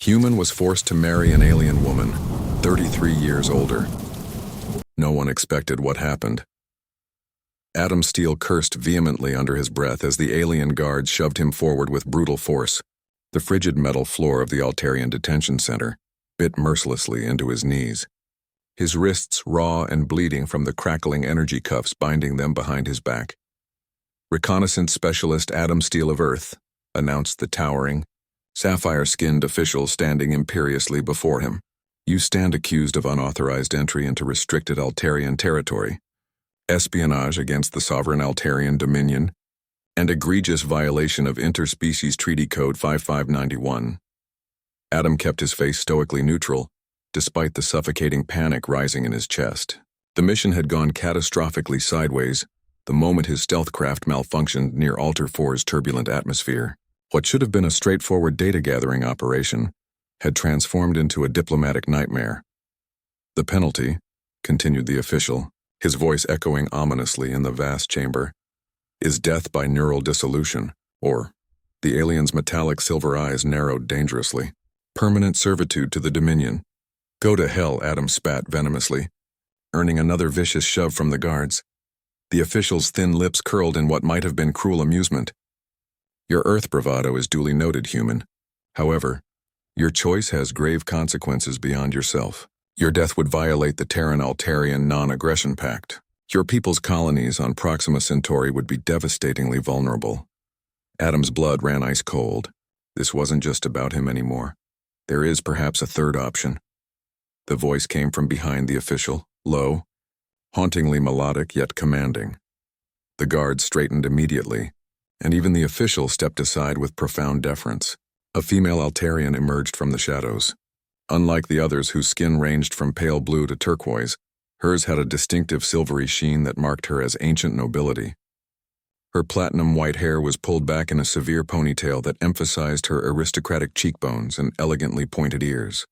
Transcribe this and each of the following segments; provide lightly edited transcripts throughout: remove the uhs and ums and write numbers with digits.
Human was forced to marry an alien woman, 33 years older. No one expected what happened. Adam Steele cursed vehemently under his breath as the alien guards shoved him forward with brutal force. The frigid metal floor of the Altarian detention center bit mercilessly into his knees, his wrists raw and bleeding from the crackling energy cuffs binding them behind his back. "Reconnaissance Specialist Adam Steele of Earth," announced the towering, sapphire-skinned official standing imperiously before him. "You stand accused of unauthorized entry into restricted Altarian territory, espionage against the sovereign Altarian dominion, and egregious violation of Interspecies Treaty Code 5591. Adam kept his face stoically neutral, despite the suffocating panic rising in his chest. The mission had gone catastrophically sideways the moment his stealth craft malfunctioned near Altar 4's turbulent atmosphere. What should have been a straightforward data-gathering operation had transformed into a diplomatic nightmare. "The penalty," continued the official, his voice echoing ominously in the vast chamber, "is death by neural dissolution, or," the alien's metallic silver eyes narrowed dangerously, "permanent servitude to the Dominion." "Go to hell," Adam spat venomously, earning another vicious shove from the guards. The official's thin lips curled in what might have been cruel amusement. "Your Earth bravado is duly noted, human. However, your choice has grave consequences beyond yourself. Your death would violate the Terran-Altarian non-aggression pact. Your people's colonies on Proxima Centauri would be devastatingly vulnerable." Adam's blood ran ice cold. This wasn't just about him anymore. There is perhaps a third option. The voice came from behind the official, low, hauntingly melodic yet commanding. The guards straightened immediately, and even the official stepped aside with profound deference. A female Altarian emerged from the shadows. Unlike the others whose skin ranged from pale blue to turquoise, hers had a distinctive silvery sheen that marked her as ancient nobility. Her platinum white hair was pulled back in a severe ponytail that emphasized her aristocratic cheekbones and elegantly pointed ears.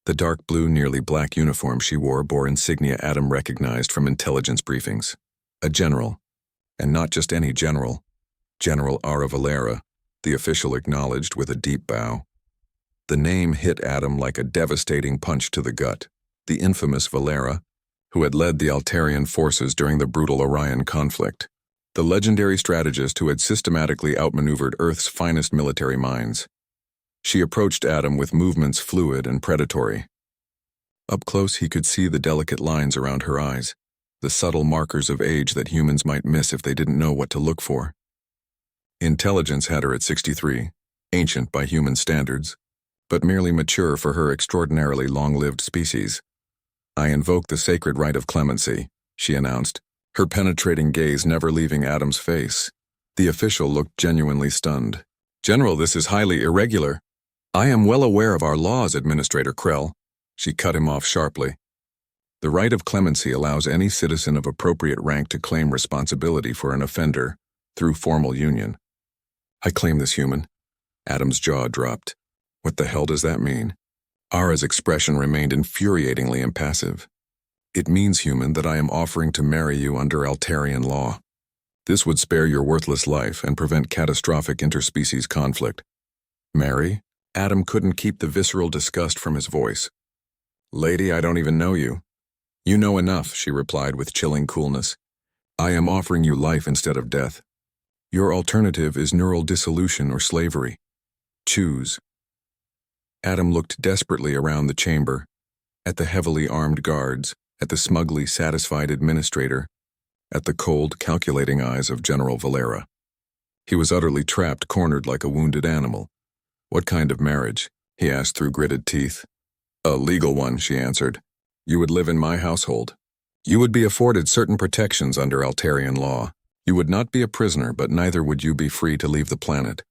The dark blue, nearly black uniform she wore bore insignia Adam recognized from intelligence briefings. A general, and not just any general. General Ara Valera, the official acknowledged with a deep bow. The name hit Adam like a devastating punch to the gut. The infamous Valera, who had led the Altarian forces during the brutal Orion conflict. The legendary strategist who had systematically outmaneuvered Earth's finest military minds. She approached Adam with movements fluid and predatory. Up close he could see the delicate lines around her eyes, the subtle markers of age that humans might miss if they didn't know what to look for. Intelligence had her at 63, ancient by human standards, but merely mature for her extraordinarily long-lived species. "I invoke the sacred right of clemency," she announced, her penetrating gaze never leaving Adam's face. The official looked genuinely stunned. "General, this is highly irregular." "I am well aware of our laws, Administrator Krell," she cut him off sharply. "The right of clemency allows any citizen of appropriate rank to claim responsibility for an offender through formal union." "I claim this, human." Adam's jaw dropped. What the hell does that mean? Ara's expression remained infuriatingly impassive. "It means, human, that I am offering to marry you under Altarian law. This would spare your worthless life and prevent catastrophic interspecies conflict." "Marry?" Adam couldn't keep the visceral disgust from his voice. "Lady, I don't even know you." "You know enough," she replied with chilling coolness. "I am offering you life instead of death. Your alternative is neural dissolution or slavery. Choose." Adam looked desperately around the chamber, at the heavily armed guards, at the smugly satisfied administrator, at the cold, calculating eyes of General Valera. He was utterly trapped, cornered like a wounded animal. "What kind of marriage?" he asked through gritted teeth. "A legal one," she answered. "You would live in my household. You would be afforded certain protections under Altarian law. You would not be a prisoner, but neither would you be free to leave the planet."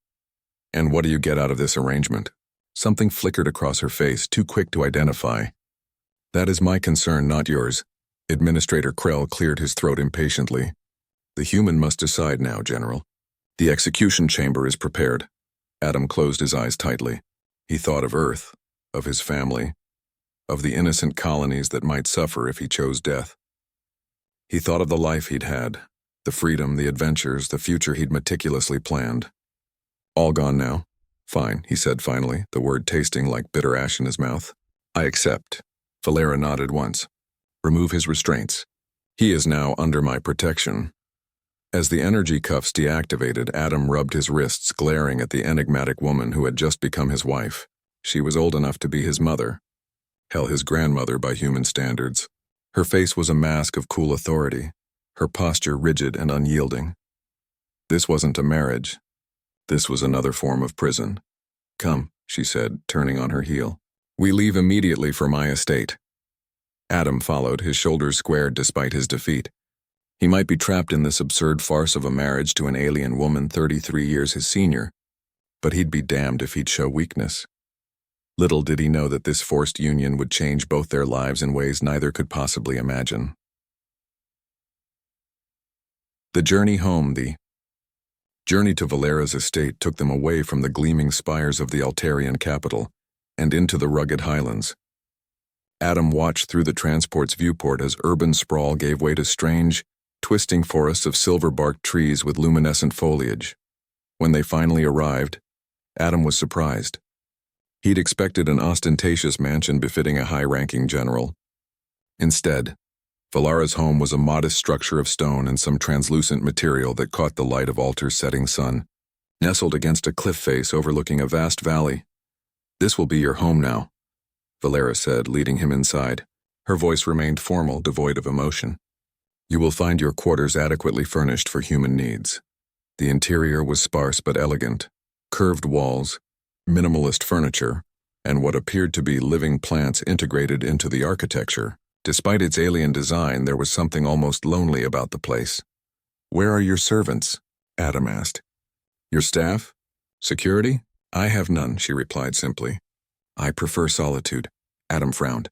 "And what do you get out of this arrangement?" Something flickered across her face, too quick to identify. "That is my concern, not yours." Administrator Krell cleared his throat impatiently. "The human must decide now, General. The execution chamber is prepared." Adam closed his eyes tightly. He thought of Earth, of his family, of the innocent colonies that might suffer if he chose death. He thought of the life he'd had, the freedom, the adventures, the future he'd meticulously planned. All gone now, Fine, he said finally, the word tasting like bitter ash in his mouth. I accept. Valera nodded once. Remove his restraints. He is now under my protection. As the energy cuffs deactivated, Adam rubbed his wrists, glaring at the enigmatic woman who had just become his wife. She was old enough to be his mother. Hell, his grandmother by human standards. Her face was a mask of cool authority, her posture rigid and unyielding. This wasn't a marriage. This was another form of prison. Come, she said, turning on her heel. We leave immediately for my estate. Adam followed, his shoulders squared despite his defeat. He might be trapped in this absurd farce of a marriage to an alien woman 33 years his senior, but he'd be damned if he'd show weakness. Little did he know that this forced union would change both their lives in ways neither could possibly imagine. The journey home, the journey to Valera's estate took them away from the gleaming spires of the Altarian capital and into the rugged highlands. Adam watched through the transport's viewport as urban sprawl gave way to strange, twisting forests of silver-barked trees with luminescent foliage. When they finally arrived, Adam was surprised. He'd expected an ostentatious mansion befitting a high-ranking general. Instead, Valera's home was a modest structure of stone and some translucent material that caught the light of Altar's setting sun, nestled against a cliff face overlooking a vast valley. This will be your home now, Valera said, leading him inside. Her voice remained formal, devoid of emotion. You will find your quarters adequately furnished for human needs. The interior was sparse but elegant. Curved walls, minimalist furniture, and what appeared to be living plants integrated into the architecture. Despite its alien design, there was something almost lonely about the place. Where are your servants? Adam asked. Your staff? Security? I have none, she replied simply. I prefer solitude. Adam frowned.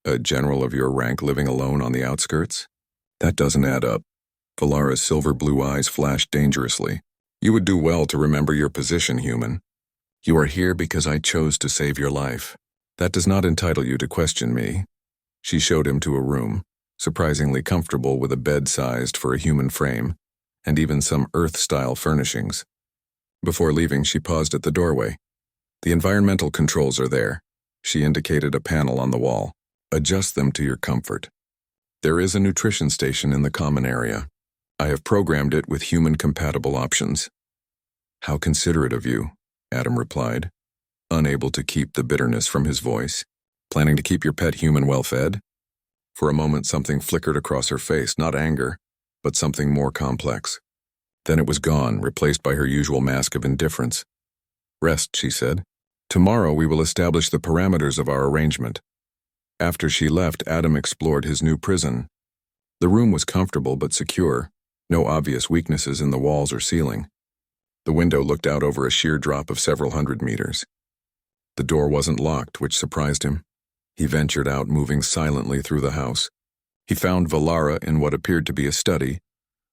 A general of your rank living alone on the outskirts? That doesn't add up. Valera's silver blue eyes flashed dangerously. You would do well to remember your position, human. You are here because I chose to save your life. That does not entitle you to question me. She showed him to a room, surprisingly comfortable with a bed sized for a human frame, and even some Earth-style furnishings. Before leaving, she paused at the doorway. The environmental controls are there. She indicated a panel on the wall. Adjust them to your comfort. There is a nutrition station in the common area. I have programmed it with human-compatible options. How considerate of you, Adam replied, unable to keep the bitterness from his voice. Planning to keep your pet human well-fed? For a moment, something flickered across her face, not anger, but something more complex. Then it was gone, replaced by her usual mask of indifference. Rest, she said. Tomorrow we will establish the parameters of our arrangement. After she left, Adam explored his new prison. The room was comfortable but secure, no obvious weaknesses in the walls or ceiling. The window looked out over a sheer drop of several hundred meters. The door wasn't locked, which surprised him. He ventured out, moving silently through the house. He found Valera in what appeared to be a study,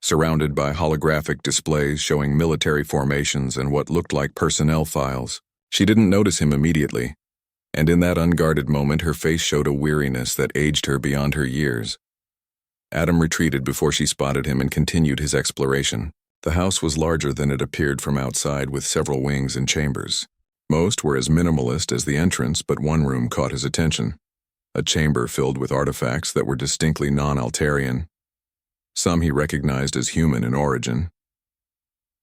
surrounded by holographic displays showing military formations and what looked like personnel files. She didn't notice him immediately, and in that unguarded moment her face showed a weariness that aged her beyond her years. Adam retreated before she spotted him and continued his exploration. The house was larger than it appeared from outside, with several wings and chambers. Most were as minimalist as the entrance, but one room caught his attention. A chamber filled with artifacts that were distinctly non-Altarian. Some he recognized as human in origin.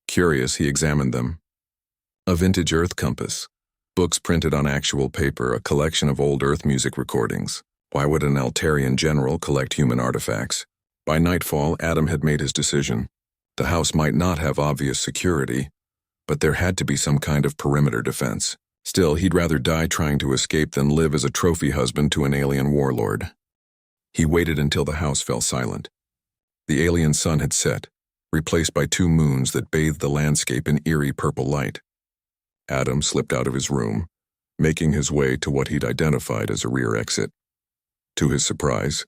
Curious, he examined them. A vintage Earth compass, books printed on actual paper, a collection of old Earth music recordings. Why would an Altarian general collect human artifacts? By nightfall, Adam had made his decision. The house might not have obvious security, but there had to be some kind of perimeter defense. Still, he'd rather die trying to escape than live as a trophy husband to an alien warlord. He waited until the house fell silent. The alien sun had set, replaced by two moons that bathed the landscape in eerie purple light. Adam slipped out of his room, making his way to what he'd identified as a rear exit. To his surprise,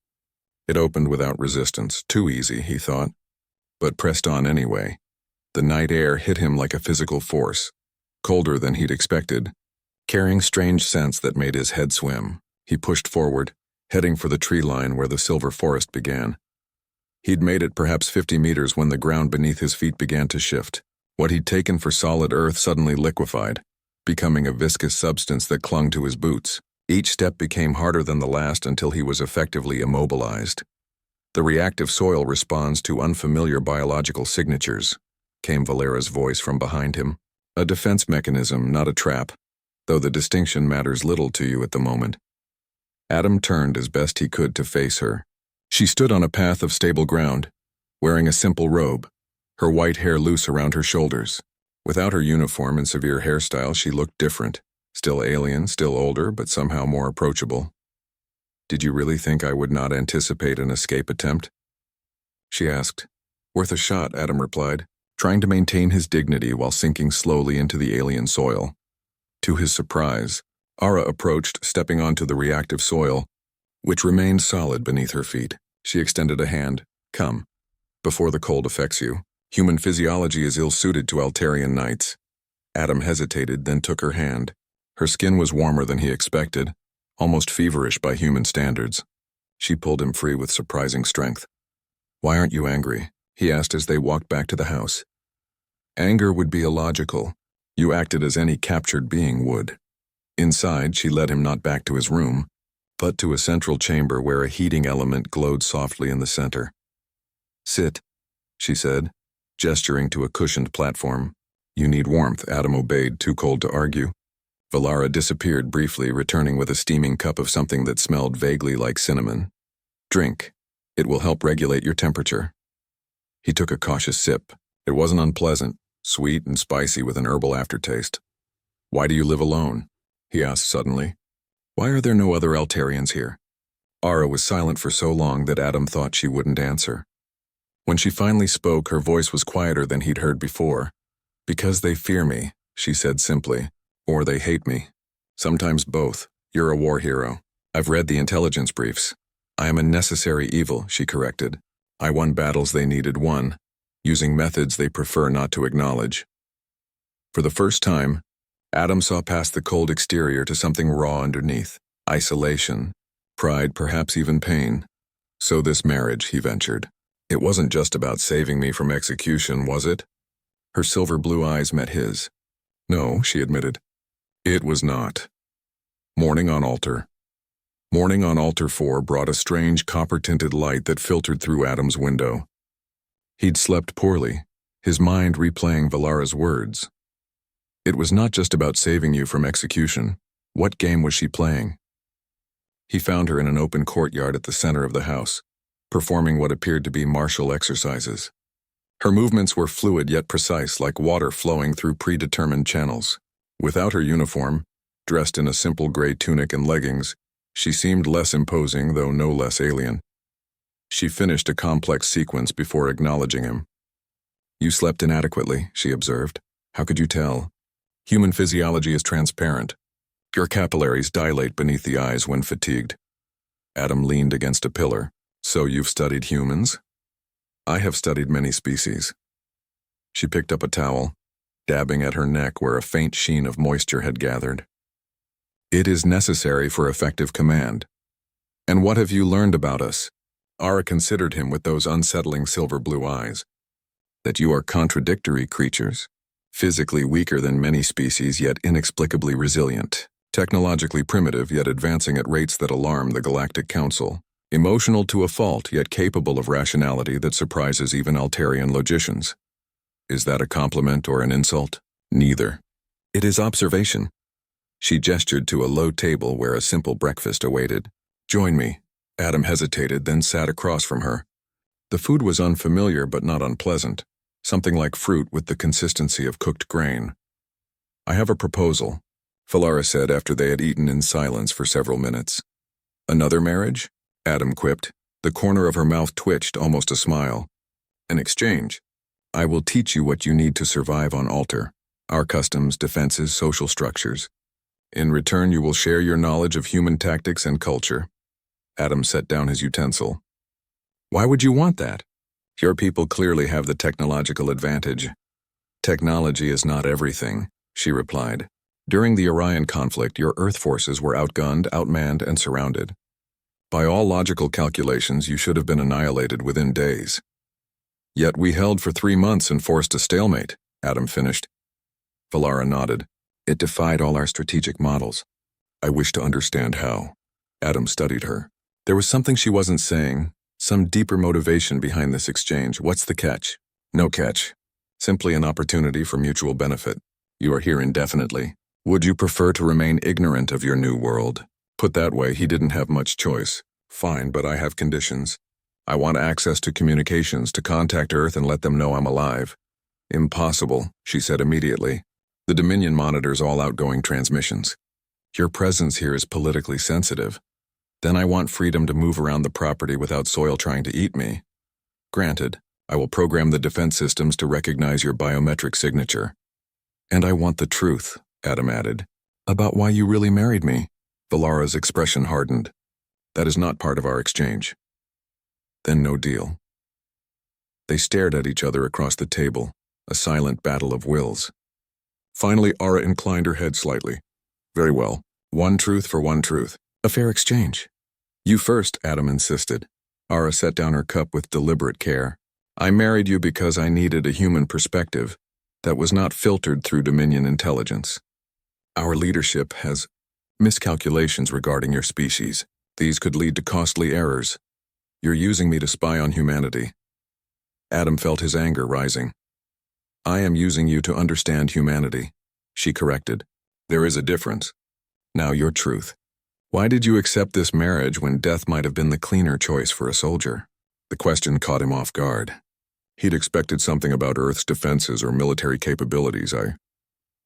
it opened without resistance. Too easy, he thought, but pressed on anyway. The night air hit him like a physical force, colder than he'd expected, carrying strange scents that made his head swim. He pushed forward, heading for the tree line where the silver forest began. He'd made it perhaps 50 meters when the ground beneath his feet began to shift. What he'd taken for solid earth suddenly liquefied, becoming a viscous substance that clung to his boots. Each step became harder than the last until he was effectively immobilized. "The reactive soil responds to unfamiliar biological signatures," came Valera's voice from behind him. "A defense mechanism, not a trap, though the distinction matters little to you at the moment." Adam turned as best he could to face her. She stood on a path of stable ground, wearing a simple robe, her white hair loose around her shoulders. Without her uniform and severe hairstyle, she looked different. Still alien, still older, but somehow more approachable. "Did you really think I would not anticipate an escape attempt?" she asked. "Worth a shot," Adam replied, trying to maintain his dignity while sinking slowly into the alien soil. To his surprise, Ara approached, stepping onto the reactive soil, which remained solid beneath her feet. She extended a hand. "Come, before the cold affects you. Human physiology is ill-suited to Altarian nights." Adam hesitated, then took her hand. Her skin was warmer than he expected, almost feverish by human standards. She pulled him free with surprising strength. "Why aren't you angry?" he asked as they walked back to the house. "Anger would be illogical. You acted as any captured being would." Inside, she led him not back to his room, but to a central chamber where a heating element glowed softly in the center. "Sit," she said, gesturing to a cushioned platform. "You need warmth," Adam obeyed, too cold to argue. Valara disappeared briefly, returning with a steaming cup of something that smelled vaguely like cinnamon. "Drink. It will help regulate your temperature." He took a cautious sip. It wasn't unpleasant, sweet and spicy with an herbal aftertaste. "Why do you live alone?" he asked suddenly. "Why are there no other Altarians here?" Ara was silent for so long that Adam thought she wouldn't answer. When she finally spoke, her voice was quieter than he'd heard before. "Because they fear me," she said simply. "Or they hate me. Sometimes both. You're a war hero. I've read the intelligence briefs. I am a necessary evil," she corrected. "I won battles they needed won, using methods they prefer not to acknowledge." For the first time, Adam saw past the cold exterior to something raw underneath. Isolation, pride, perhaps even pain. "So this marriage," he ventured. "It wasn't just about saving me from execution, was it?" Her silver blue eyes met his. "No," she admitted. "It was not." Morning on Altar. Morning on Altar 4 brought a strange copper-tinted light that filtered through Adam's window. He'd slept poorly, his mind replaying Valara's words. It was not just about saving you from execution. What game was she playing? He found her in an open courtyard at the center of the house, performing what appeared to be martial exercises. Her movements were fluid yet precise, like water flowing through predetermined channels. Without her uniform, dressed in a simple gray tunic and leggings, she seemed less imposing, though no less alien. She finished a complex sequence before acknowledging him. "You slept inadequately," she observed. "How could you tell? Human physiology is transparent. Your capillaries dilate beneath the eyes when fatigued." Adam leaned against a pillar. "So you've studied humans?" "I have studied many species." She picked up a towel, dabbing at her neck where a faint sheen of moisture had gathered. "It is necessary for effective command." "And what have you learned about us?" Ara considered him with those unsettling silver blue eyes. "That you are contradictory creatures, physically weaker than many species yet inexplicably resilient, technologically primitive yet advancing at rates that alarm the Galactic Council, emotional to a fault yet capable of rationality that surprises even Altarian logicians." Is that a compliment or an insult? Neither. It is observation. She gestured to a low table where a simple breakfast awaited. "Join me." Adam hesitated, then sat across from her. The food was unfamiliar but not unpleasant, something like fruit with the consistency of cooked grain. "I have a proposal," Valara said after they had eaten in silence for several minutes. "Another marriage?" Adam quipped. The corner of her mouth twitched, almost a smile. "An exchange. I will teach you what you need to survive on Altar, our customs, defenses, social structures. In return, you will share your knowledge of human tactics and culture." Adam set down his utensil. "Why would you want that? Your people clearly have the technological advantage." "Technology is not everything," she replied. "During the Orion conflict, your Earth forces were outgunned, outmanned, and surrounded. By all logical calculations, you should have been annihilated within days. Yet we held for 3 months and forced a stalemate," Adam finished. Valara nodded. It defied all our strategic models. I wish to understand how. Adam studied her. There was something she wasn't saying, some deeper motivation behind this exchange. What's the catch? No catch. Simply an opportunity for mutual benefit. You are here indefinitely. Would you prefer to remain ignorant of your new world? Put that way, he didn't have much choice. Fine, but I have conditions. I want access to communications to contact Earth and let them know I'm alive. Impossible, she said immediately. The Dominion monitors all outgoing transmissions. Your presence here is politically sensitive. Then I want freedom to move around the property without soil trying to eat me. Granted, I will program the defense systems to recognize your biometric signature. And I want the truth, Adam added. About why you really married me. Valara's expression hardened. That is not part of our exchange. Then no deal. They stared at each other across the table, a silent battle of wills. Finally, Ara inclined her head slightly. Very well. One truth for one truth. A fair exchange. You first, Adam insisted. Ara set down her cup with deliberate care. I married you because I needed a human perspective that was not filtered through Dominion intelligence. Our leadership has miscalculations regarding your species. These could lead to costly errors. You're using me to spy on humanity. Adam felt his anger rising. I am using you to understand humanity, she corrected. There is a difference. Now your truth. Why did you accept this marriage when death might have been the cleaner choice for a soldier? The question caught him off guard. He'd expected something about Earth's defenses or military capabilities.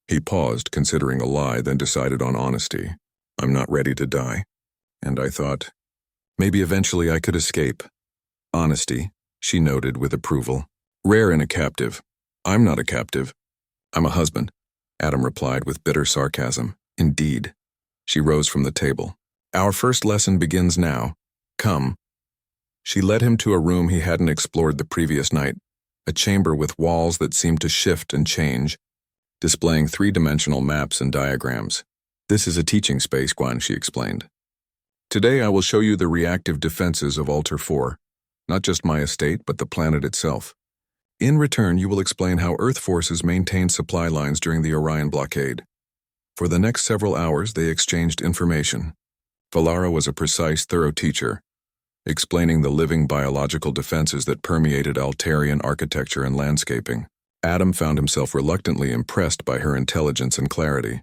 He paused, considering a lie, then decided on honesty. I'm not ready to die. And I thought, maybe eventually I could escape. Honesty, she noted with approval. Rare in a captive. I'm not a captive. I'm a husband, Adam replied with bitter sarcasm. Indeed. She rose from the table. Our first lesson begins now. Come. She led him to a room he hadn't explored the previous night, a chamber with walls that seemed to shift and change, displaying three-dimensional maps and diagrams. This is a teaching space, Guan, she explained. Today I will show you the reactive defenses of Alter 4, not just my estate, but the planet itself. In return, you will explain how Earth forces maintained supply lines during the Orion blockade. For the next several hours, they exchanged information. Valara was a precise, thorough teacher, explaining the living biological defenses that permeated Altarian architecture and landscaping. Adam found himself reluctantly impressed by her intelligence and clarity.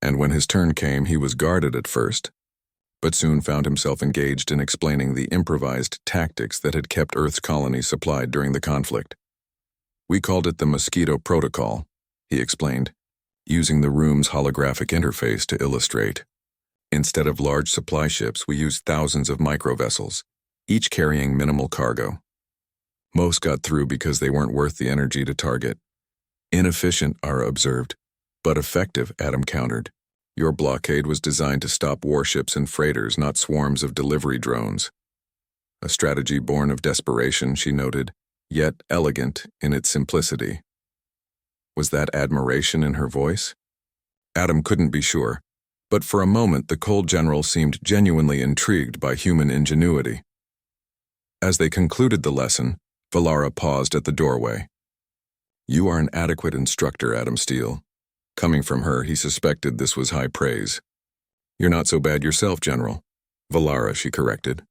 And when his turn came, he was guarded at first, but soon found himself engaged in explaining the improvised tactics that had kept Earth's colonies supplied during the conflict. We called it the Mosquito Protocol, he explained, using the room's holographic interface to illustrate. Instead of large supply ships, we used thousands of microvessels, each carrying minimal cargo. Most got through because they weren't worth the energy to target. Inefficient, Ara observed, but effective, Adam countered. Your blockade was designed to stop warships and freighters, not swarms of delivery drones. A strategy born of desperation, she noted, yet elegant in its simplicity. Was that admiration in her voice? Adam couldn't be sure, but for a moment the cold general seemed genuinely intrigued by human ingenuity. As they concluded the lesson, Valara paused at the doorway. You are an adequate instructor, Adam Steele. Coming from her, he suspected this was high praise. You're not so bad yourself, General. Valara, she corrected.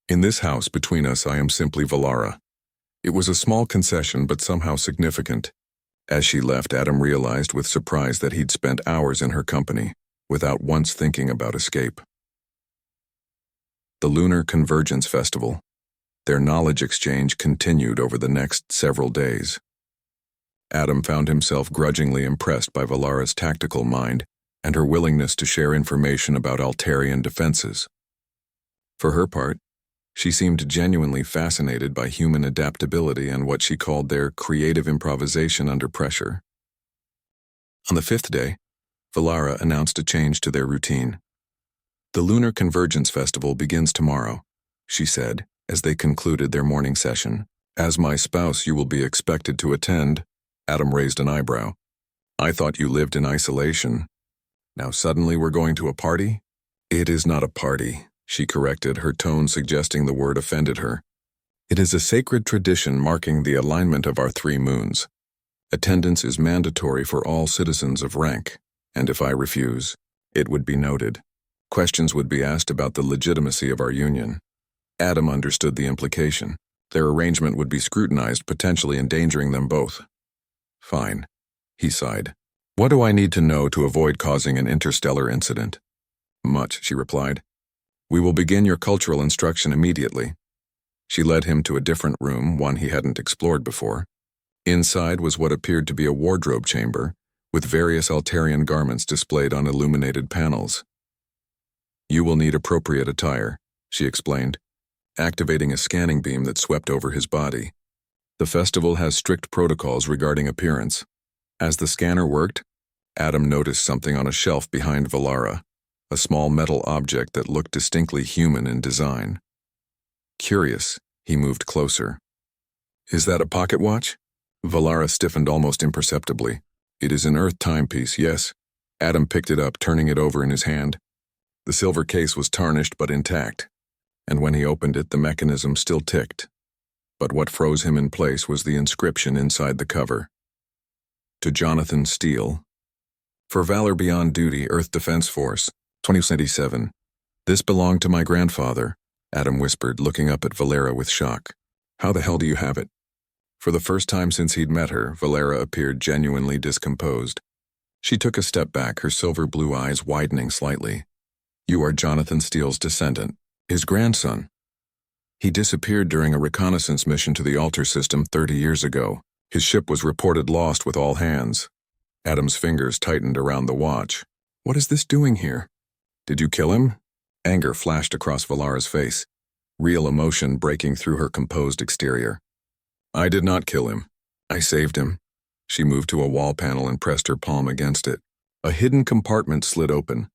In this house between us, I am simply Valara. It was a small concession, but somehow significant. As she left, Adam realized with surprise that he'd spent hours in her company, without once thinking about escape. The Lunar Convergence Festival. Their knowledge exchange continued over the next several days. Adam found himself grudgingly impressed by Valara's tactical mind and her willingness to share information about Altarian defenses. For her part, she seemed genuinely fascinated by human adaptability and what she called their creative improvisation under pressure. On the fifth day, Valara announced a change to their routine. The Lunar Convergence Festival begins tomorrow, she said, as they concluded their morning session. As my spouse, you will be expected to attend. Adam raised an eyebrow. I thought you lived in isolation. Now suddenly we're going to a party? It is not a party, she corrected, her tone suggesting the word offended her. It is a sacred tradition marking the alignment of our 3 moons. Attendance is mandatory for all citizens of rank, And if I refuse, it would be noted. Questions would be asked about the legitimacy of our union. Adam understood the implication. Their arrangement would be scrutinized, potentially endangering them both. Fine, he sighed. What do I need to know to avoid causing an interstellar incident? Much, she replied. We will begin your cultural instruction immediately. She led him to a different room, one he hadn't explored before. Inside was what appeared to be a wardrobe chamber, with various Altarian garments displayed on illuminated panels. You will need appropriate attire, she explained, activating a scanning beam that swept over his body. The festival has strict protocols regarding appearance. As the scanner worked, Adam noticed something on a shelf behind Valara, a small metal object that looked distinctly human in design. Curious, he moved closer. Is that a pocket watch? Valara stiffened almost imperceptibly. It is an Earth timepiece, yes. Adam picked it up, turning it over in his hand. The silver case was tarnished but intact, and when he opened it, the mechanism still ticked. But what froze him in place was the inscription inside the cover. To Jonathan Steele. For valor beyond duty, Earth Defense Force, 2077. This belonged to my grandfather, Adam whispered, looking up at Valara with shock. How the hell do you have it? For the first time since he'd met her, Valara appeared genuinely discomposed. She took a step back, her silver blue eyes widening slightly. You are Jonathan Steele's descendant, his grandson. He disappeared during a reconnaissance mission to the Altar system 30 years ago. His ship was reported lost with all hands. Adam's fingers tightened around the watch. What is this doing here? Did you kill him? Anger flashed across Valara's face, real emotion breaking through her composed exterior. I did not kill him. I saved him. She moved to a wall panel and pressed her palm against it. A hidden compartment slid open,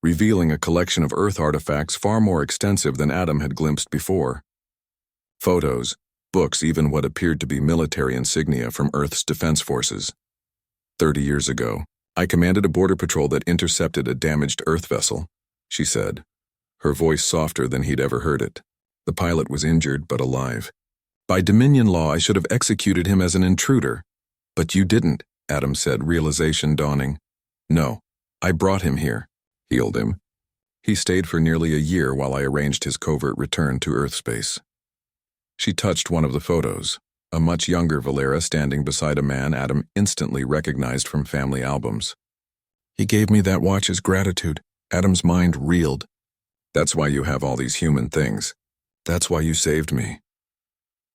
revealing a collection of Earth artifacts far more extensive than Adam had glimpsed before. Photos, books, even what appeared to be military insignia from Earth's defense forces. 30 years ago, I commanded a border patrol that intercepted a damaged Earth vessel, she said, her voice softer than he'd ever heard it. The pilot was injured but alive. By Dominion law, I should have executed him as an intruder. But you didn't, Adam said, realization dawning. No, I brought him here, healed him. He stayed for nearly a year while I arranged his covert return to Earth space. She touched one of the photos, a much younger Valara standing beside a man Adam instantly recognized from family albums. He gave me that watch as gratitude. Adam's mind reeled. That's why you have all these human things. That's why you saved me.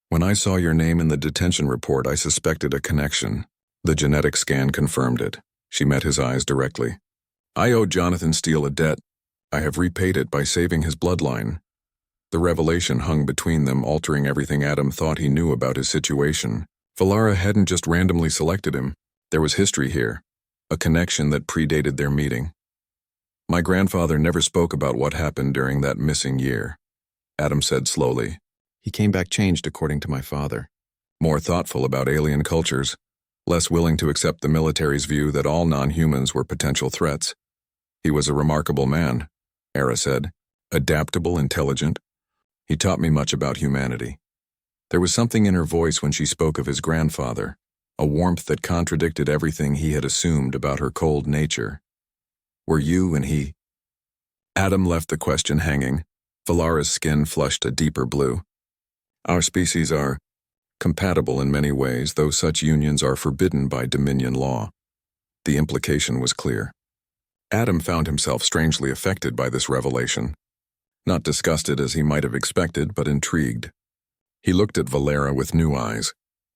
When I saw your name in the detention report, I suspected a connection. The genetic scan confirmed it. She met his eyes directly. I owe Jonathan Steele a debt. I have repaid it by saving his bloodline. The revelation hung between them, altering everything Adam thought he knew about his situation. Valara hadn't just randomly selected him. There was history here, a connection that predated their meeting. My grandfather never spoke about what happened during that missing year, Adam said slowly. He came back changed, according to my father. More thoughtful about alien cultures, less willing to accept the military's view that all non-humans were potential threats. He was a remarkable man, Era said, adaptable, intelligent. He taught me much about humanity. There was something in her voice when she spoke of his grandfather, a warmth that contradicted everything he had assumed about her cold nature. Were you and he? Adam left the question hanging. Valara's skin flushed a deeper blue. Our species are compatible in many ways, though such unions are forbidden by Dominion law. The implication was clear. Adam found himself strangely affected by this revelation. Not disgusted as he might have expected, but intrigued. He looked at Valara with new eyes,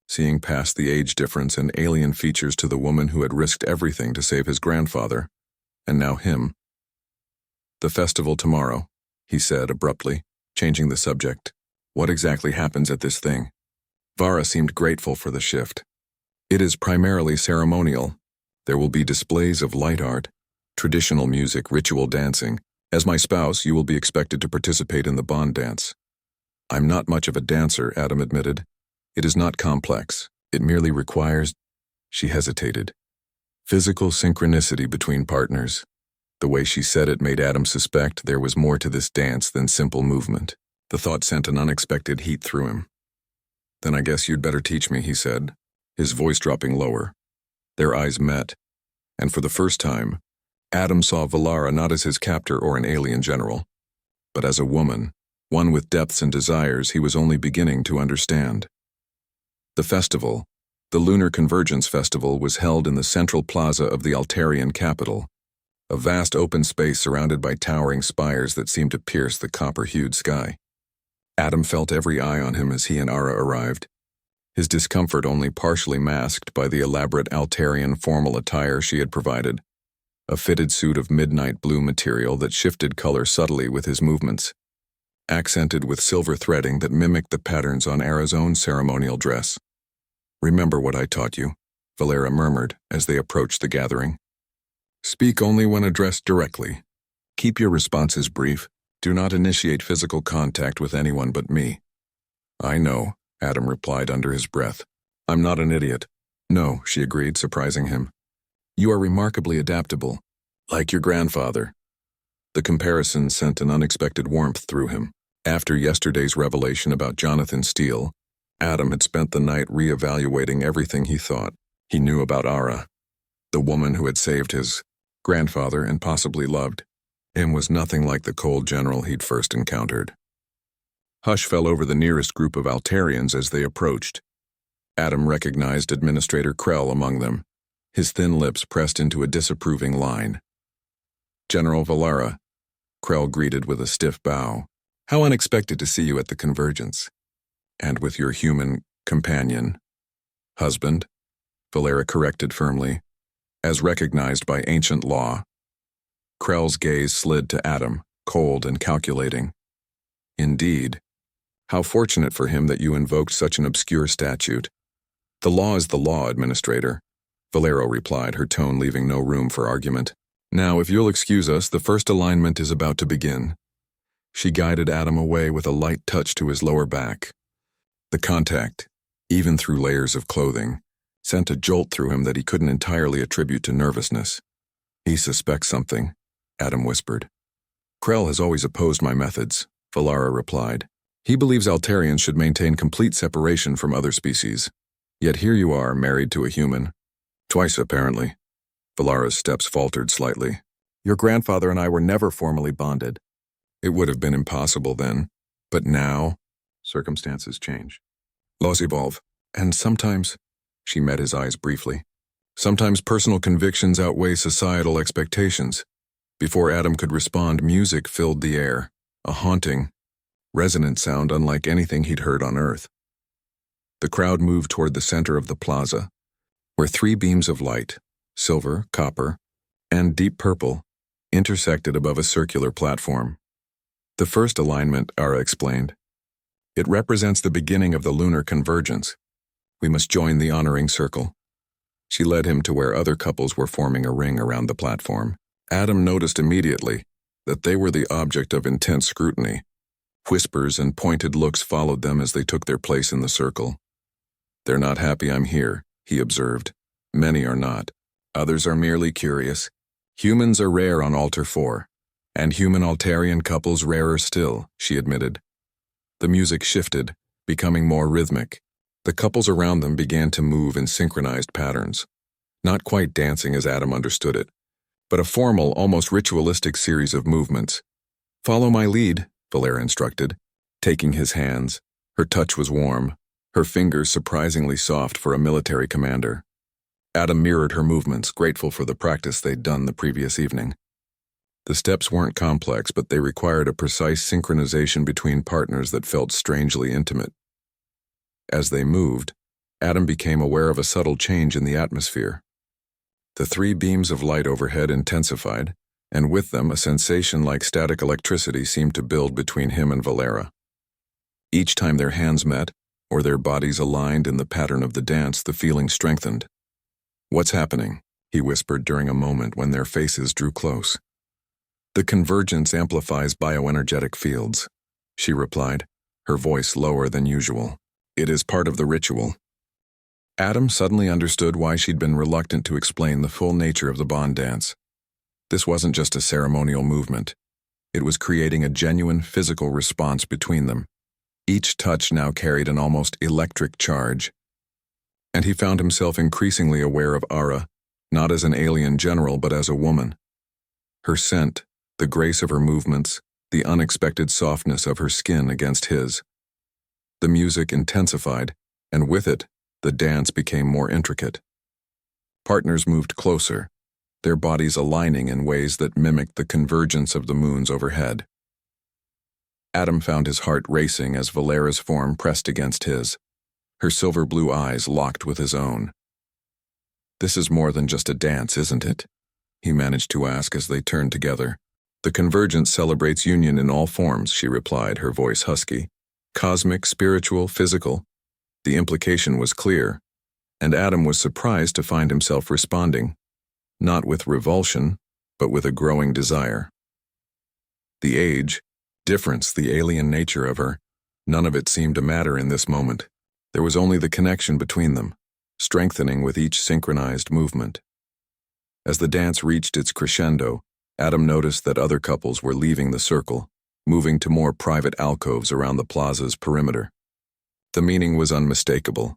seeing past the age difference and alien features to the woman who had risked everything to save his grandfather, and now him. The festival tomorrow, he said abruptly, changing the subject. What exactly happens at this thing? Vara seemed grateful for the shift. It is primarily ceremonial. There will be displays of light art, traditional music, ritual dancing. As my spouse, you will be expected to participate in the bond dance. I'm not much of a dancer, Adam admitted. It is not complex. It merely requires... She hesitated. Physical synchronicity between partners. The way she said it made Adam suspect there was more to this dance than simple movement. The thought sent an unexpected heat through him. Then I guess you'd better teach me, he said, his voice dropping lower. Their eyes met, and for the first time, Adam saw Valara not as his captor or an alien general, but as a woman, one with depths and desires he was only beginning to understand. The festival, the Lunar Convergence Festival, was held in the central plaza of the Altarian capital, a vast open space surrounded by towering spires that seemed to pierce the copper-hued sky. Adam felt every eye on him as he and Ara arrived, his discomfort only partially masked by the elaborate Altarian formal attire she had provided, a fitted suit of midnight blue material that shifted color subtly with his movements, accented with silver threading that mimicked the patterns on Ara's own ceremonial dress. "Remember what I taught you," Valara murmured as they approached the gathering. "Speak only when addressed directly. Keep your responses brief. Do not initiate physical contact with anyone but me." "I know," Adam replied under his breath. "I'm not an idiot." "No," she agreed, surprising him. "You are remarkably adaptable, like your grandfather." The comparison sent an unexpected warmth through him. After yesterday's revelation about Jonathan Steele, Adam had spent the night re-evaluating everything he thought he knew about Ara, the woman who had saved his grandfather and possibly loved him was nothing like the cold general he'd first encountered. Hush fell over the nearest group of Altarians as they approached. Adam recognized Administrator Krell among them, his thin lips pressed into a disapproving line. "General Valara," Krell greeted with a stiff bow. "How unexpected to see you at the Convergence. And with your human companion." "Husband," Valara corrected firmly, "as recognized by ancient law." Krell's gaze slid to Adam, cold and calculating. "Indeed. How fortunate for him that you invoked such an obscure statute." "The law is the law, Administrator," Valero replied, her tone leaving no room for argument. "Now, if you'll excuse us, the first alignment is about to begin." She guided Adam away with a light touch to his lower back. The contact, even through layers of clothing, sent a jolt through him that he couldn't entirely attribute to nervousness. "He suspects something," Adam whispered. "Krell has always opposed my methods," Valara replied. "He believes Altarians should maintain complete separation from other species. Yet here you are, married to a human. Twice, apparently." Valara's steps faltered slightly. "Your grandfather and I were never formally bonded." "It would have been impossible then. But now, circumstances change. Laws evolve. And sometimes," she met his eyes briefly, "sometimes personal convictions outweigh societal expectations." Before Adam could respond, music filled the air, a haunting, resonant sound unlike anything he'd heard on Earth. The crowd moved toward the center of the plaza, where three beams of light, silver, copper, and deep purple, intersected above a circular platform. "The first alignment," Ara explained. "It represents the beginning of the lunar convergence. We must join the honoring circle." She led him to where other couples were forming a ring around the platform. Adam noticed immediately that they were the object of intense scrutiny. Whispers and pointed looks followed them as they took their place in the circle. "They're not happy I'm here," he observed. "Many are not. Others are merely curious. Humans are rare on Altar 4, and human Altarian couples rarer still," she admitted. The music shifted, becoming more rhythmic. The couples around them began to move in synchronized patterns, not quite dancing as Adam understood it, but a formal, almost ritualistic series of movements. "Follow my lead," Valara instructed, taking his hands. Her touch was warm, her fingers surprisingly soft for a military commander. Adam mirrored her movements, grateful for the practice they'd done the previous evening. The steps weren't complex, but they required a precise synchronization between partners that felt strangely intimate. As they moved, Adam became aware of a subtle change in the atmosphere. The three beams of light overhead intensified, and with them a sensation like static electricity seemed to build between him and Valara. Each time their hands met, or their bodies aligned in the pattern of the dance, the feeling strengthened. "What's happening?" he whispered during a moment when their faces drew close. "The convergence amplifies bioenergetic fields," she replied, her voice lower than usual. "It is part of the ritual." Adam suddenly understood why she'd been reluctant to explain the full nature of the bond dance. This wasn't just a ceremonial movement. It was creating a genuine physical response between them. Each touch now carried an almost electric charge. And he found himself increasingly aware of Ara, not as an alien general but as a woman. Her scent, the grace of her movements, the unexpected softness of her skin against his. The music intensified, and with it, the dance became more intricate. Partners moved closer, their bodies aligning in ways that mimicked the convergence of the moons overhead. Adam found his heart racing as Valera's form pressed against his, her silver blue eyes locked with his own. "This is more than just a dance, isn't it?" he managed to ask as they turned together. "The convergence celebrates union in all forms," she replied, her voice husky. "Cosmic, spiritual, physical." The implication was clear, and Adam was surprised to find himself responding, not with revulsion, but with a growing desire. The age, difference, the alien nature of her, none of it seemed to matter in this moment. There was only the connection between them, strengthening with each synchronized movement. As the dance reached its crescendo, Adam noticed that other couples were leaving the circle, moving to more private alcoves around the plaza's perimeter. The meaning was unmistakable.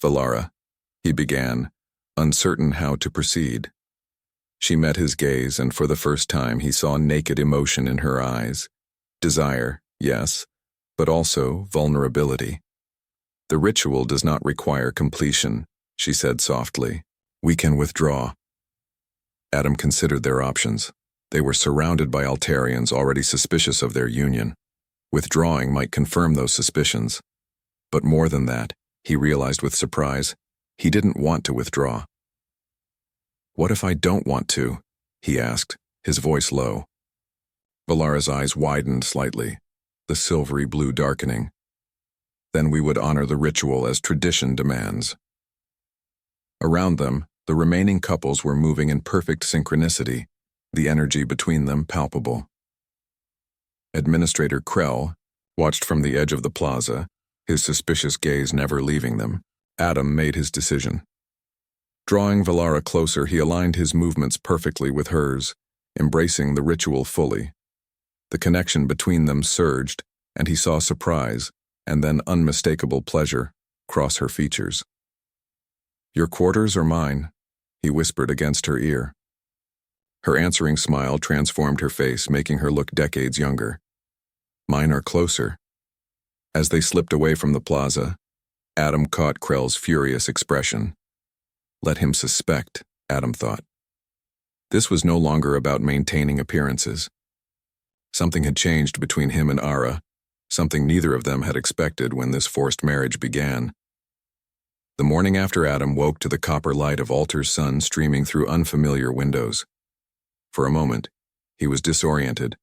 "Valara," he began, uncertain how to proceed. She met his gaze, and for the first time he saw naked emotion in her eyes. Desire, yes, but also vulnerability. "The ritual does not require completion," she said softly. "We can withdraw." Adam considered their options. They were surrounded by Altarians already suspicious of their union. Withdrawing might confirm those suspicions. But more than that, he realized with surprise, he didn't want to withdraw. "What if I don't want to?" he asked, his voice low. Valara's eyes widened slightly, the silvery blue darkening. "Then we would honor the ritual as tradition demands." Around them, the remaining couples were moving in perfect synchronicity, the energy between them palpable. Administrator Krell watched from the edge of the plaza, his suspicious gaze never leaving them. Adam made his decision. Drawing Valara closer, he aligned his movements perfectly with hers, embracing the ritual fully. The connection between them surged, and he saw surprise, and then unmistakable pleasure, cross her features. "Your quarters or mine?" he whispered against her ear. Her answering smile transformed her face, making her look decades younger. "Mine are closer." As they slipped away from the plaza, Adam caught Krell's furious expression. Let him suspect, Adam thought. This was no longer about maintaining appearances. Something had changed between him and Ara, something neither of them had expected when this forced marriage began. The morning after Adam woke to the copper light of Alter's sun streaming through unfamiliar windows. For a moment, he was disoriented,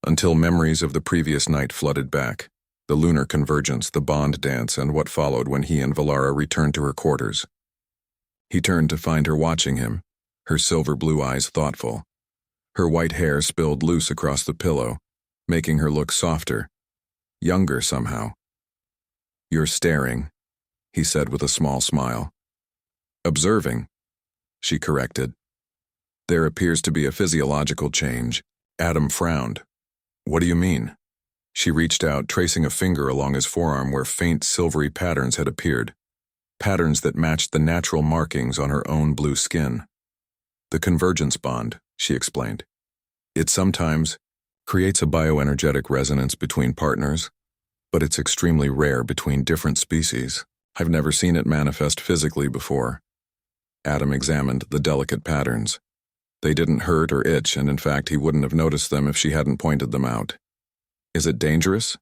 until memories of the previous night flooded back, the lunar convergence, the bond dance, and what followed when he and Valara returned to her quarters. He turned to find her watching him, her silver blue eyes thoughtful. Her white hair spilled loose across the pillow, making her look softer, younger somehow. "You're staring," he said with a small smile. "Observing," she corrected. "There appears to be a physiological change." Adam frowned. "What do you mean?" She reached out, tracing a finger along his forearm where faint silvery patterns had appeared, patterns that matched the natural markings on her own blue skin. "The convergence bond," she explained. "It sometimes creates a bioenergetic resonance between partners, but it's extremely rare between different species. I've never seen it manifest physically before." Adam examined the delicate patterns. They didn't hurt or itch, and in fact he wouldn't have noticed them if she hadn't pointed them out. "Is it dangerous?"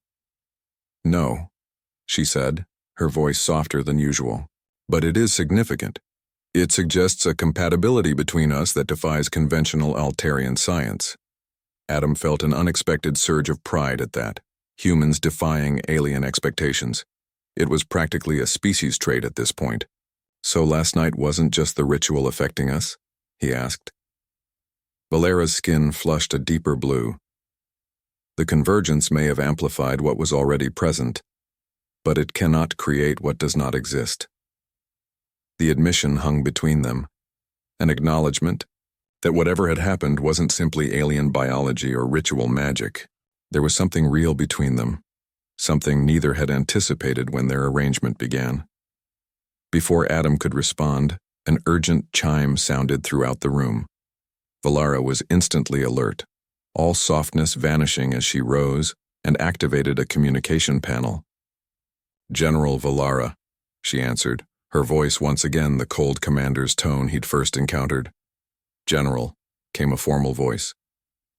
"No," she said, her voice softer than usual. "But it is significant. It suggests a compatibility between us that defies conventional Altarian science." Adam felt an unexpected surge of pride at that, humans defying alien expectations. It was practically a species trait at this point. "So last night wasn't just the ritual affecting us?" he asked. Valera's skin flushed a deeper blue. "The convergence may have amplified what was already present, but it cannot create what does not exist." The admission hung between them, an acknowledgement that whatever had happened wasn't simply alien biology or ritual magic. There was something real between them, something neither had anticipated when their arrangement began. Before Adam could respond, an urgent chime sounded throughout the room. Valara was instantly alert, all softness vanishing as she rose and activated a communication panel. "General Valara," she answered, her voice once again the cold commander's tone he'd first encountered. "General," came a formal voice.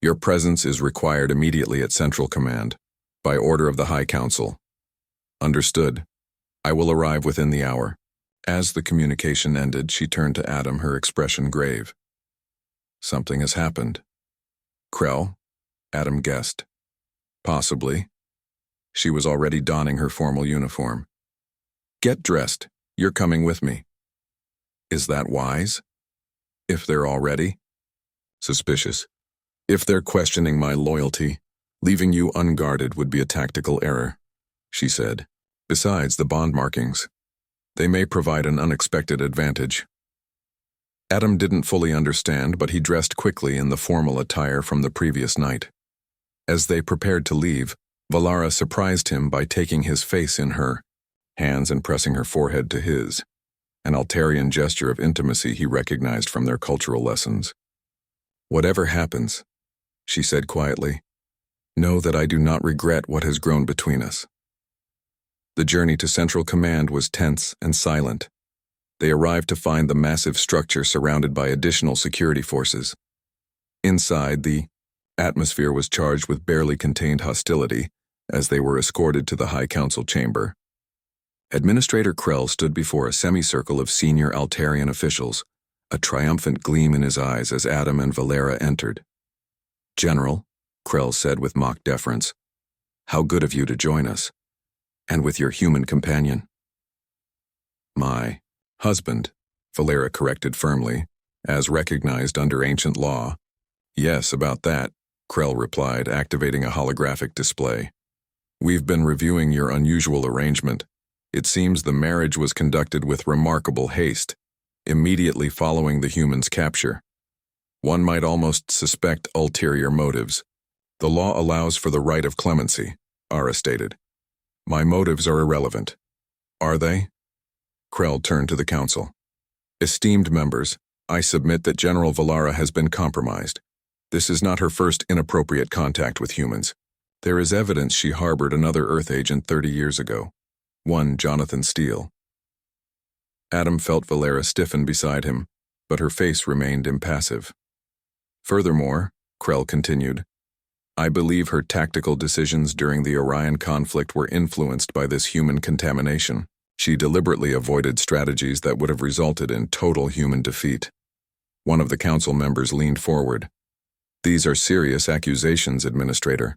"Your presence is required immediately at Central Command, by order of the High Council." "Understood. I will arrive within the hour." As the communication ended, she turned to Adam, her expression grave. "Something has happened." "Krell?" Adam guessed. "Possibly." She was already donning her formal uniform. "Get dressed. You're coming with me." "Is that wise?" "If they're already?" "Suspicious. If they're questioning my loyalty, leaving you unguarded would be a tactical error," she said. "Besides the bond markings, they may provide an unexpected advantage." Adam didn't fully understand, but he dressed quickly in the formal attire from the previous night. As they prepared to leave, Valara surprised him by taking his face in her hands and pressing her forehead to his, an Altarian gesture of intimacy he recognized from their cultural lessons. "Whatever happens," she said quietly, "know that I do not regret what has grown between us." The journey to Central Command was tense and silent. They arrived to find the massive structure surrounded by additional security forces. Inside, the atmosphere was charged with barely contained hostility as they were escorted to the High Council chamber. Administrator Krell stood before a semicircle of senior Altarian officials, a triumphant gleam in his eyes as Adam and Valara entered. "General," Krell said with mock deference, "how good of you to join us, and with your human companion." "My husband," Valara corrected firmly, "as recognized under ancient law." "Yes, about that," Krell replied, activating a holographic display. "We've been reviewing your unusual arrangement. It seems the marriage was conducted with remarkable haste, immediately following the humans' capture. One might almost suspect ulterior motives. The law allows for the right of clemency," Ara stated. "My motives are irrelevant." "Are they?" Krell turned to the council. "Esteemed members, I submit that General Valara has been compromised. This is not her first inappropriate contact with humans. There is evidence she harbored another Earth agent 30 years ago. One Jonathan Steele." Adam felt Valara stiffen beside him, but her face remained impassive. "Furthermore," Krell continued, "I believe her tactical decisions during the Orion conflict were influenced by this human contamination. She deliberately avoided strategies that would have resulted in total human defeat." One of the council members leaned forward. "These are serious accusations, Administrator.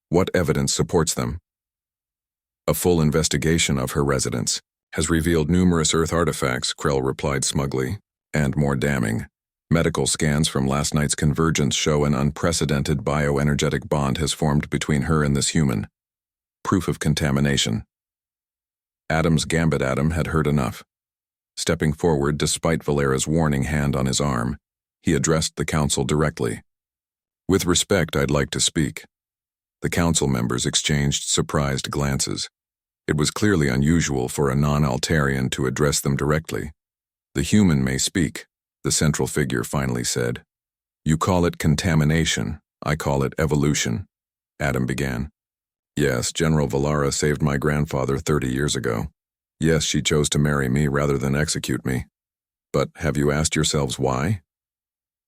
What evidence supports them?" "A full investigation of her residence has revealed numerous Earth artifacts," Krell replied smugly, "and more damning. Medical scans from last night's convergence show an unprecedented bioenergetic bond has formed between her and this human. Proof of contamination." Adam's gambit Adam had heard enough. Stepping forward despite Valera's warning hand on his arm, he addressed the council directly. "With respect, I'd like to speak." The council members exchanged surprised glances. It was clearly unusual for a non-Altarian to address them directly. "The human may speak," the central figure finally said. "You call it contamination, I call it evolution," Adam began. "Yes, General Valara saved my grandfather 30 years ago. Yes, she chose to marry me rather than execute me. But have you asked yourselves why?"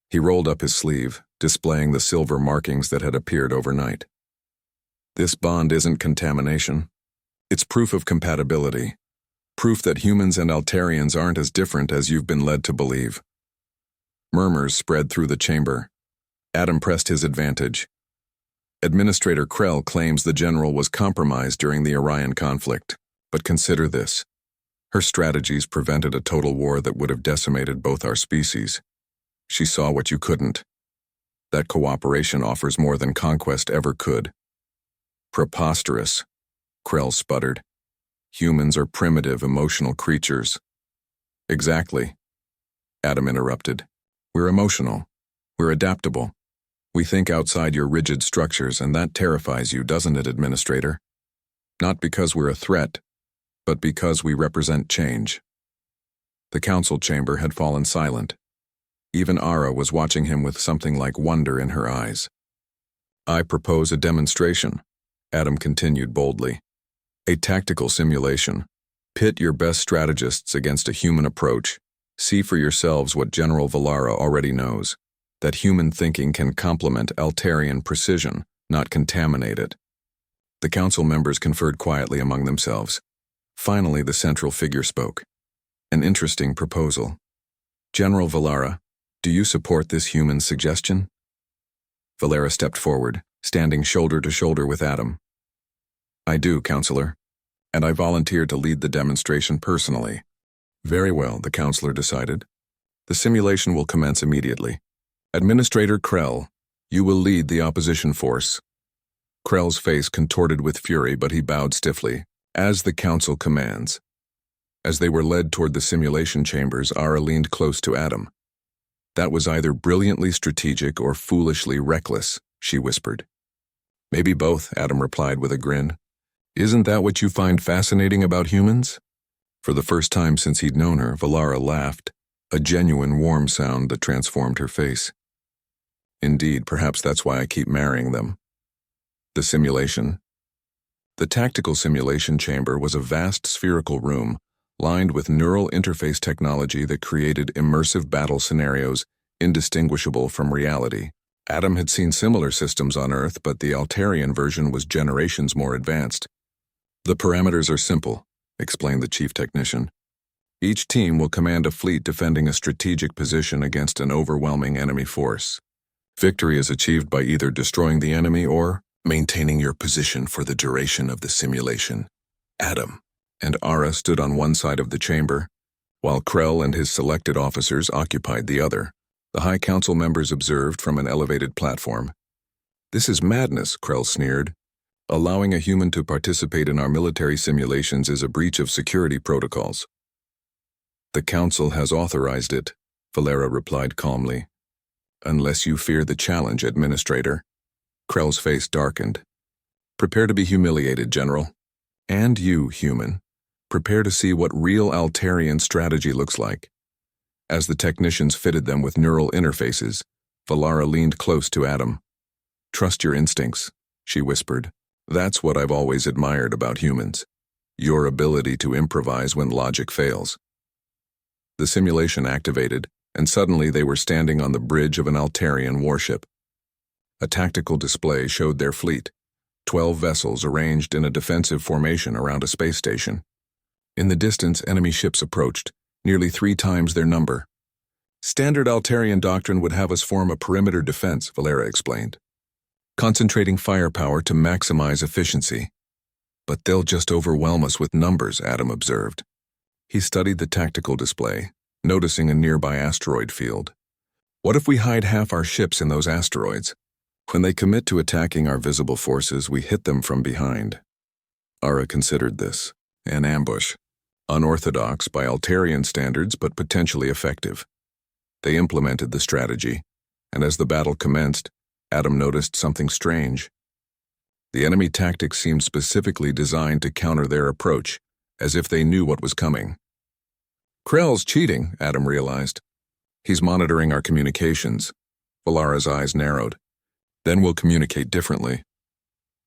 He rolled up his sleeve, displaying the silver markings that had appeared overnight. "This bond isn't contamination. It's proof of compatibility. Proof that humans and Altarians aren't as different as you've been led to believe." Murmurs spread through the chamber. Adam pressed his advantage. "Administrator Krell claims the general was compromised during the Orion conflict, but consider this. Her strategies prevented a total war that would have decimated both our species. She saw what you couldn't. That cooperation offers more than conquest ever could." "Preposterous," Krell sputtered. "Humans are primitive, emotional creatures." "Exactly," Adam interrupted. "We're emotional. We're adaptable. We think outside your rigid structures, and that terrifies you, doesn't it, Administrator? Not because we're a threat, but because we represent change." The council chamber had fallen silent. Even Ara was watching him with something like wonder in her eyes. "I propose a demonstration," Adam continued boldly. "A tactical simulation. Pit your best strategists against a human approach. See for yourselves what General Valara already knows, that human thinking can complement Altarian precision, not contaminate it." The council members conferred quietly among themselves. Finally, the central figure spoke. "An interesting proposal. General Valara, do you support this human suggestion?" Valara stepped forward, standing shoulder to shoulder with Adam. "I do, Counselor, and I volunteer to lead the demonstration personally." "Very well," the counselor decided. "The simulation will commence immediately. Administrator Krell, you will lead the opposition force." Krell's face contorted with fury, but he bowed stiffly. "As the council commands." As they were led toward the simulation chambers, Ara leaned close to Adam. "That was either brilliantly strategic or foolishly reckless," she whispered. "Maybe both," Adam replied with a grin. "Isn't that what you find fascinating about humans?" For the first time since he'd known her, Valara laughed, a genuine warm sound that transformed her face. "Indeed, perhaps that's why I keep marrying them." The simulation. The tactical simulation chamber was a vast spherical room, lined with neural interface technology that created immersive battle scenarios indistinguishable from reality. Adam had seen similar systems on Earth, but the Altarian version was generations more advanced. "The parameters are simple," explained the chief technician. "Each team will command a fleet defending a strategic position against an overwhelming enemy force. Victory is achieved by either destroying the enemy or maintaining your position for the duration of the simulation." Adam and Ara stood on one side of the chamber, while Krell and his selected officers occupied the other. The High Council members observed from an elevated platform. "This is madness," Krell sneered. "Allowing a human to participate in our military simulations is a breach of security protocols." "The Council has authorized it," Valara replied calmly. "Unless you fear the challenge, Administrator." Krell's face darkened. "Prepare to be humiliated, General. And you, human. Prepare to see what real Altarian strategy looks like." As the technicians fitted them with neural interfaces, Valara leaned close to Adam. "Trust your instincts," she whispered. "That's what I've always admired about humans. Your ability to improvise when logic fails." The simulation activated, and suddenly they were standing on the bridge of an Altarian warship. A tactical display showed their fleet, 12 vessels arranged in a defensive formation around a space station. In the distance, enemy ships approached, nearly 3 times their number. "Standard Altarian doctrine would have us form a perimeter defense," Valara explained, "concentrating firepower to maximize efficiency." "But they'll just overwhelm us with numbers," Adam observed. He studied the tactical display, noticing a nearby asteroid field. "What if we hide half our ships in those asteroids? When they commit to attacking our visible forces, we hit them from behind." Ara considered this. An ambush. Unorthodox by Altarian standards, but potentially effective. They implemented the strategy, and as the battle commenced, Adam noticed something strange. The enemy tactics seemed specifically designed to counter their approach, as if they knew what was coming. "Krell's cheating," Adam realized. "He's monitoring our communications." Valara's eyes narrowed. "Then we'll communicate differently."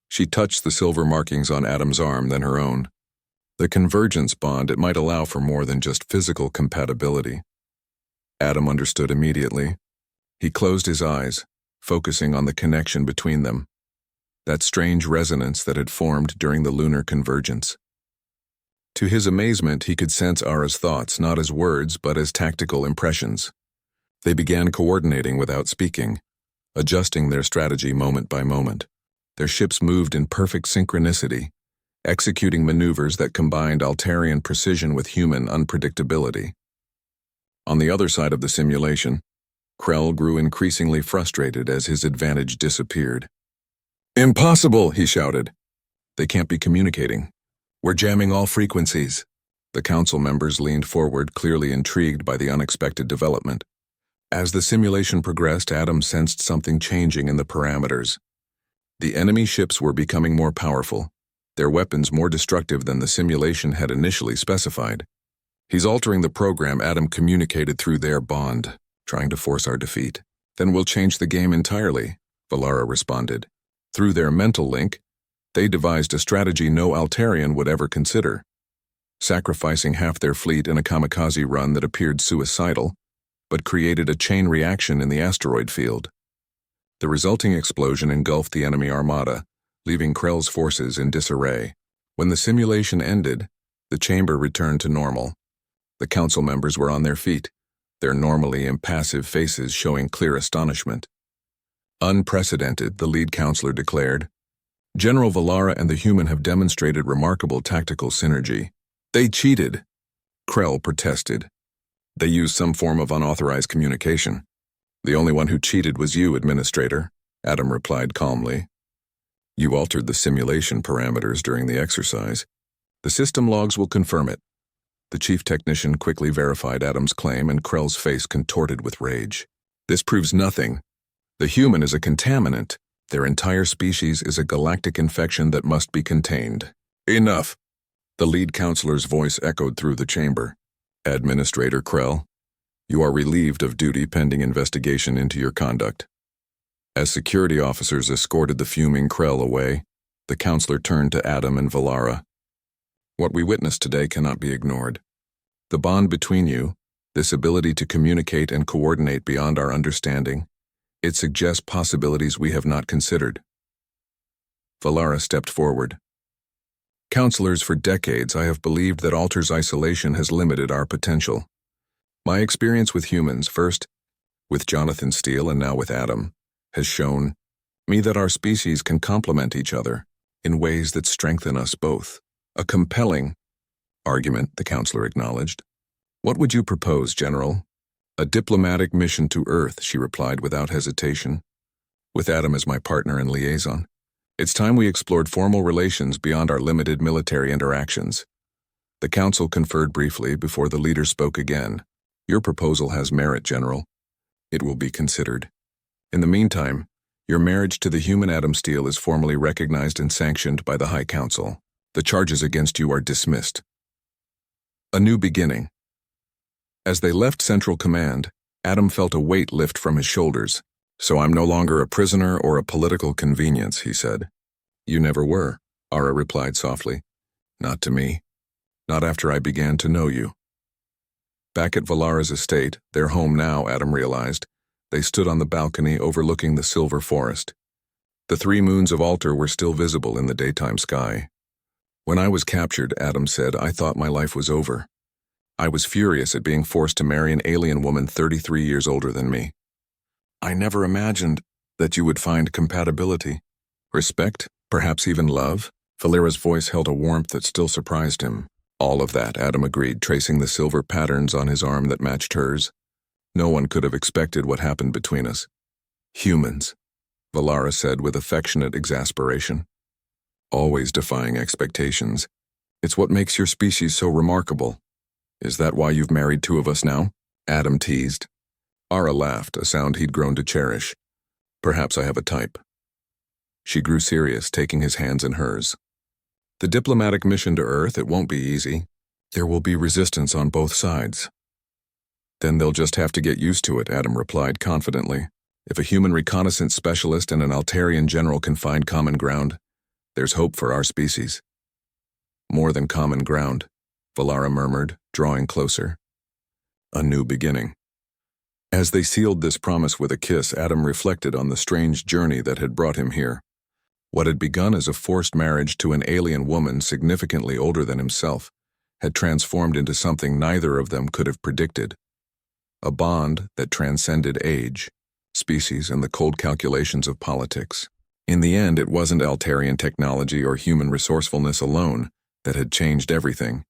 She touched the silver markings on Adam's arm, then her own. The convergence bond, it might allow for more than just physical compatibility. Adam understood immediately. He closed his eyes, focusing on the connection between them. That strange resonance that had formed during the lunar convergence. To his amazement, he could sense Ara's thoughts, not as words, but as tactical impressions. They began coordinating without speaking, adjusting their strategy moment by moment. Their ships moved in perfect synchronicity, executing maneuvers that combined Altarian precision with human unpredictability. On the other side of the simulation, Krell grew increasingly frustrated as his advantage disappeared. "Impossible!" he shouted. "They can't be communicating. We're jamming all frequencies." The council members leaned forward, clearly intrigued by the unexpected development. As the simulation progressed, Adam sensed something changing in the parameters. The enemy ships were becoming more powerful, their weapons more destructive than the simulation had initially specified. "He's altering the program," Adam communicated through their bond. trying to force our defeat. Then we'll change the game entirely, Valara responded. Through their mental link, they devised a strategy no Altarian would ever consider. Sacrificing half their fleet in a kamikaze run that appeared suicidal, but created a chain reaction in the asteroid field. The resulting explosion engulfed the enemy armada, leaving Krell's forces in disarray. When the simulation ended, the chamber returned to normal. The council members were on their feet, their normally impassive faces showing clear astonishment. Unprecedented, the lead counselor declared. General Valara and the human have demonstrated remarkable tactical synergy. They cheated, Krell protested. They used some form of unauthorized communication. The only one who cheated was you, Administrator, Adam replied calmly. You altered the simulation parameters during the exercise. The system logs will confirm it. The chief technician quickly verified Adam's claim, and Krell's face contorted with rage. This proves nothing. The human is a contaminant. Their entire species is a galactic infection that must be contained. Enough! The lead counselor's voice echoed through the chamber. Administrator Krell, you are relieved of duty pending investigation into your conduct. As security officers escorted the fuming Krell away, the counselor turned to Adam and Valara. What we witnessed today cannot be ignored. The bond between you, this ability to communicate and coordinate beyond our understanding, it suggests possibilities we have not considered. Valara stepped forward. Counselors, for decades I have believed that Alter's isolation has limited our potential. My experience with humans, first with Jonathan Steele and now with Adam, has shown me that our species can complement each other in ways that strengthen us both. A compelling argument, the counselor acknowledged. What would you propose, General? A diplomatic mission to Earth, she replied without hesitation. With Adam as my partner and liaison. It's time we explored formal relations beyond our limited military interactions. The council conferred briefly before the leader spoke again. Your proposal has merit, General. It will be considered. In the meantime, your marriage to the human Adam Steele is formally recognized and sanctioned by the High Council. The charges against you are dismissed. A new beginning. As they left Central Command, Adam felt a weight lift from his shoulders. So I'm no longer a prisoner or a political convenience, he said. You never were, Ara replied softly. Not to me. Not after I began to know you. Back at Valara's estate, their home now, Adam realized, they stood on the balcony overlooking the silver forest. The 3 moons of Altar were still visible in the daytime sky. When I was captured, Adam said, I thought my life was over. I was furious at being forced to marry an alien woman 33 years older than me. I never imagined that you would find compatibility, respect, perhaps even love. Valera's voice held a warmth that still surprised him. All of that, Adam agreed, tracing the silver patterns on his arm that matched hers. No one could have expected what happened between us. Humans, Valara said with affectionate exasperation. Always defying expectations. It's what makes your species so remarkable. Is that why you've married 2 of us now? Adam teased. Ara laughed, a sound he'd grown to cherish. Perhaps I have a type. She grew serious, taking his hands in hers. The diplomatic mission to Earth, it won't be easy. There will be resistance on both sides. Then they'll just have to get used to it, Adam replied confidently. If a human reconnaissance specialist and an Altarian general can find common ground, there's hope for our species. More than common ground, Valara murmured, drawing closer. A new beginning. As they sealed this promise with a kiss, Adam reflected on the strange journey that had brought him here. What had begun as a forced marriage to an alien woman significantly older than himself had transformed into something neither of them could have predicted. A bond that transcended age, species, and the cold calculations of politics. In the end, it wasn't Altarian technology or human resourcefulness alone that had changed everything.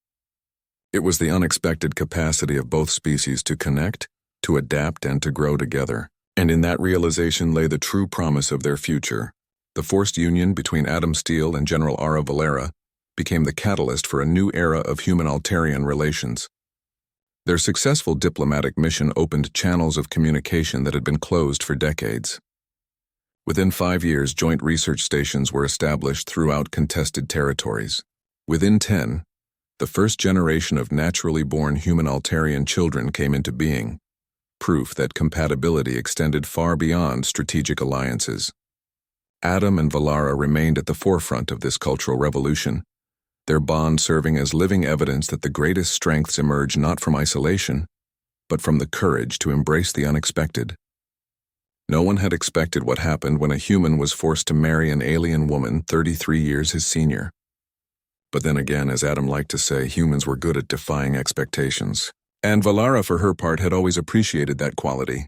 It was the unexpected capacity of both species to connect, to adapt, and to grow together. And in that realization lay the true promise of their future. The forced union between Adam Steele and General Ara Valera became the catalyst for a new era of human-Altarian relations. Their successful diplomatic mission opened channels of communication that had been closed for decades. Within 5 years, joint research stations were established throughout contested territories. Within 10, the first generation of naturally born human-Altarian children came into being. proof that compatibility extended far beyond strategic alliances. Adam and Valara remained at the forefront of this cultural revolution, their bond serving as living evidence that the greatest strengths emerge not from isolation, but from the courage to embrace the unexpected. No one had expected what happened when a human was forced to marry an alien woman 33 years his senior. But then again, as Adam liked to say, humans were good at defying expectations. And Valara, for her part, had always appreciated that quality.